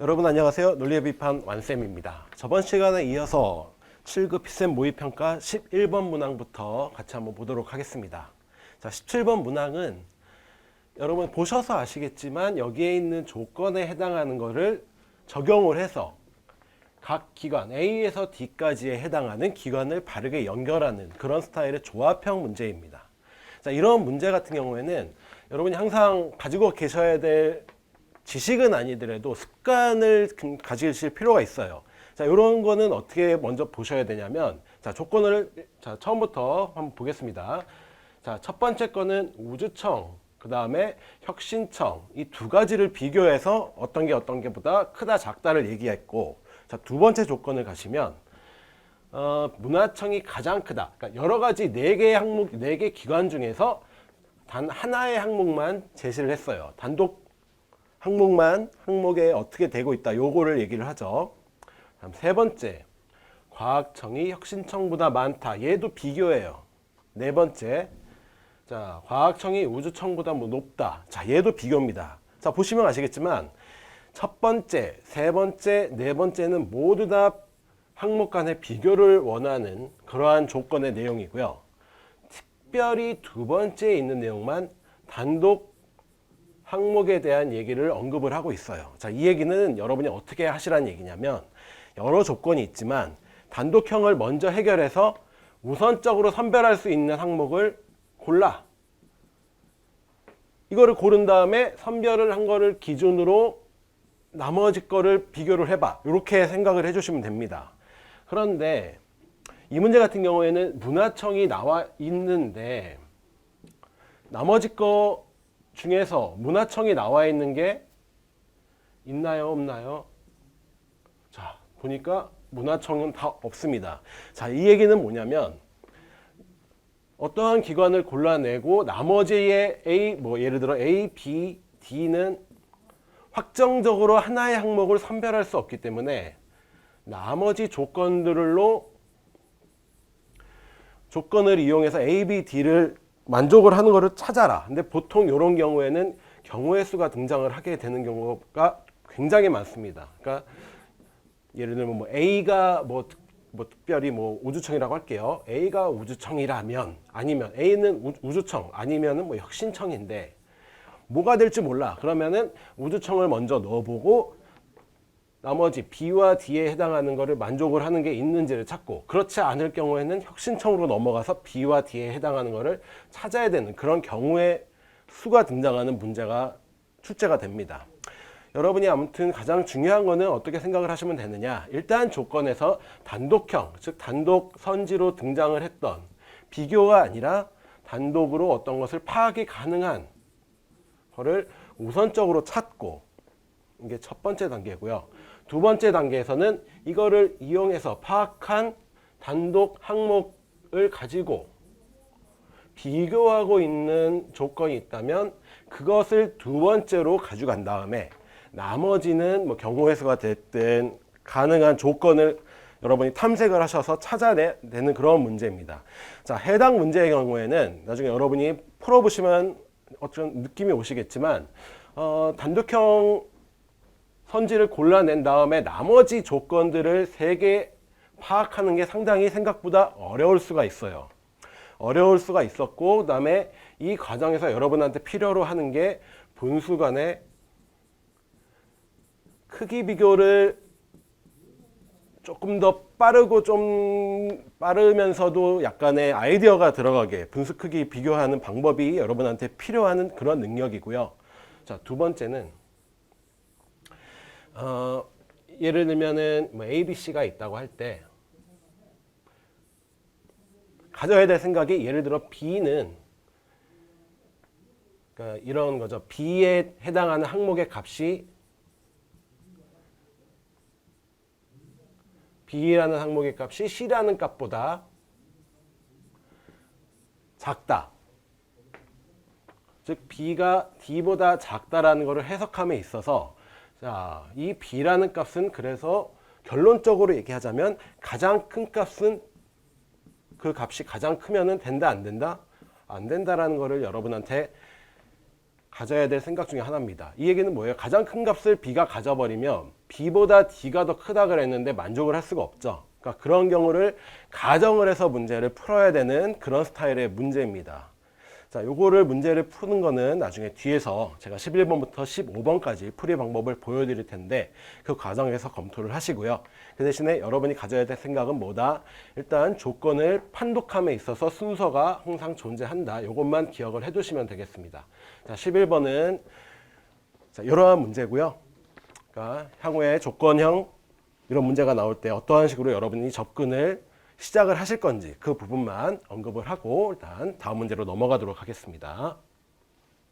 여러분 안녕하세요. 논리의 비판 완쌤입니다. 저번 시간에 이어서 7급 피셈 모의평가 11번 문항부터 같이 한번 보도록 하겠습니다. 자, 17번 문항은 여러분 보셔서 아시겠지만 여기에 있는 조건에 해당하는 것을 적용을 해서 각 기관 A에서 D까지에 해당하는 기관을 바르게 연결하는 그런 스타일의 조합형 문제입니다. 자, 이런 문제 같은 경우에는 여러분이 항상 가지고 계셔야 될 지식은 아니더라도 습관을 가지실 필요가 있어요. 자, 이런 거는 어떻게 먼저 보셔야 되냐면, 자, 조건을, 자, 처음부터 한번 보겠습니다. 자, 첫 번째 거는 우주청, 그 다음에 혁신청, 이 두 가지를 비교해서 어떤 게 보다 크다, 작다를 얘기했고, 자, 두 번째 조건을 가시면, 문화청이 가장 크다. 그러니까 여러 가지 4개 항목, 4개 기관 중에서 단 하나의 항목만 제시를 했어요. 단독 항목에 어떻게 되고 있다. 요거를 얘기를 하죠. 다음 세 번째, 과학청이 혁신청보다 많다. 얘도 비교예요. 네 번째, 자, 과학청이 우주청보다 높다. 자, 얘도 비교입니다. 자, 보시면 아시겠지만 첫 번째, 세 번째, 네 번째는 모두 다 항목 간의 비교를 원하는 그러한 조건의 내용이고요. 특별히 두 번째에 있는 내용만 단독 항목에 대한 얘기를 언급을 하고 있어요. 자, 이 얘기는 여러분이 어떻게 하시라는 얘기냐면, 여러 조건이 있지만 단독형을 먼저 해결해서 우선적으로 선별할 수 있는 항목을 골라. 이거를 고른 다음에 선별을 한 거를 기준으로 나머지 거를 비교를 해봐. 이렇게 생각을 해주시면 됩니다. 그런데 이 문제 같은 경우에는 문화청이 나와 있는데 나머지 거 중에서 문화청이 나와 있는 게 있나요, 없나요? 자, 보니까 문화청은 다 없습니다. 자, 이 얘기는 뭐냐면 어떠한 기관을 골라내고 나머지의 A, 예를 들어 A, B, D는 확정적으로 하나의 항목을 선별할 수 없기 때문에 나머지 조건을 이용해서 A, B, D를 만족을 하는 것을 찾아라. 근데 보통 이런 경우에는 경우의 수가 등장을 하게 되는 경우가 굉장히 많습니다. 그러니까 예를 들면 A가 특별히 우주청이라고 할게요. A가 우주청이라면, 아니면 A는 우주청, 아니면은 혁신청인데 뭐가 될지 몰라. 그러면은 우주청을 먼저 넣어보고 나머지 B와 D에 해당하는 것을 만족을 하는 게 있는지를 찾고, 그렇지 않을 경우에는 혁신청으로 넘어가서 B와 D에 해당하는 것을 찾아야 되는 그런 경우의 수가 등장하는 문제가 출제가 됩니다. 여러분이 아무튼 가장 중요한 거는 어떻게 생각을 하시면 되느냐. 일단 조건에서 단독형, 즉 단독 선지로 등장을 했던 비교가 아니라 단독으로 어떤 것을 파악이 가능한 거를 우선적으로 찾고, 이게 첫 번째 단계고요. 두 번째 단계에서는 이거를 이용해서 파악한 단독 항목을 가지고 비교하고 있는 조건이 있다면 그것을 두 번째로 가져간 다음에 나머지는 경우의 수가 됐든 가능한 조건을 여러분이 탐색을 하셔서 찾아내는 그런 문제입니다. 자, 해당 문제의 경우에는 나중에 여러분이 풀어보시면 어떤 느낌이 오시겠지만 단독형 선지를 골라낸 다음에 나머지 조건들을 3개 파악하는 게 상당히 생각보다 어려울 수가 있어요. 어려울 수가 있었고, 그 다음에 이 과정에서 여러분한테 필요로 하는 게 분수 간의 크기 비교를 조금 더 빠르고 좀 빠르면서도 약간의 아이디어가 들어가게 분수 크기 비교하는 방법이 여러분한테 필요한 그런 능력이고요. 자, 두 번째는 예를 들면은 A, B, C가 있다고 할 때 가져야 될 생각이, 예를 들어 B는 그러니까 이런 거죠. B에 해당하는 항목의 값이 B라는 항목의 값이 C라는 값보다 작다. 즉 B가 D보다 작다라는 것을 해석함에 있어서, 자, 이 B라는 값은 그래서 결론적으로 얘기하자면 가장 큰 값은 그 값이 가장 크면은 된다, 안 된다? 안 된다라는 거를 여러분한테 가져야 될 생각 중에 하나입니다. 이 얘기는 뭐예요? 가장 큰 값을 B가 가져버리면 B보다 D가 더 크다 그랬는데 만족을 할 수가 없죠. 그러니까 그런 경우를 가정을 해서 문제를 풀어야 되는 그런 스타일의 문제입니다. 자, 요거를 문제를 푸는 거는 나중에 뒤에서 제가 11번부터 15번까지 풀이 방법을 보여드릴 텐데 그 과정에서 검토를 하시고요. 그 대신에 여러분이 가져야 될 생각은 뭐다? 일단 조건을 판독함에 있어서 순서가 항상 존재한다. 요것만 기억을 해두시면 되겠습니다. 자, 11번은 자, 이러한 문제고요. 그러니까 향후에 조건형 이런 문제가 나올 때 어떠한 식으로 여러분이 접근을 시작을 하실 건지 그 부분만 언급을 하고 일단 다음 문제로 넘어가도록 하겠습니다.